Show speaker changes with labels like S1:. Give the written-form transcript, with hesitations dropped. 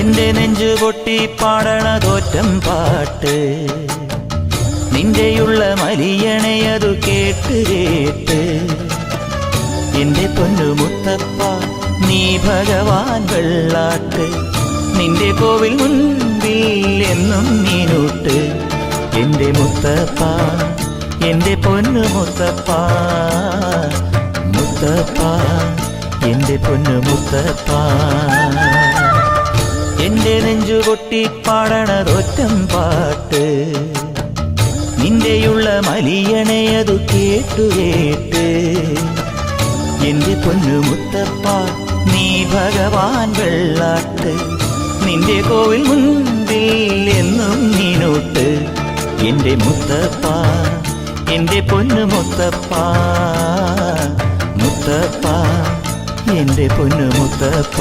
S1: എന്റെ നെഞ്ചു പൊട്ടി പാടണതോറ്റം പാട്ട് നിന്റെയുള്ള മലിയണയതു കേട്ട് കേട്ട് എന്റെ പൊന്നു മുത്തപ്പ നീ ഭഗവാൻ വെള്ളാട്ട് നിന്റെ കോവിൽ മുൻപിൽ എന്നും നീനൂട്ട് എന്റെ മുത്തപ്പ എന്റെ പൊന്നു മുത്തപ്പ മുത്തപ്പ എന്റെ പൊന്നു മുത്തപ്പ എന്റെ നെഞ്ചു പൊട്ടി പാടണതൊറ്റം പാട്ട് നിന്റെയുള്ള മലിയണയതു കേട്ടു കേട്ട് എന്റെ പൊന്നു മുത്തപ്പ നീ ഭഗവാൻ വെള്ളാട്ട് നിന്റെ കോവിൽ മുൻപിൽ എന്നും നീനൂട്ട് എന്റെ മുത്തപ്പ എന്റെ പൊന്നു മുത്തപ്പ മുത്തപ്പ എന്റെ പൊന്നു മുത്തപ്പ.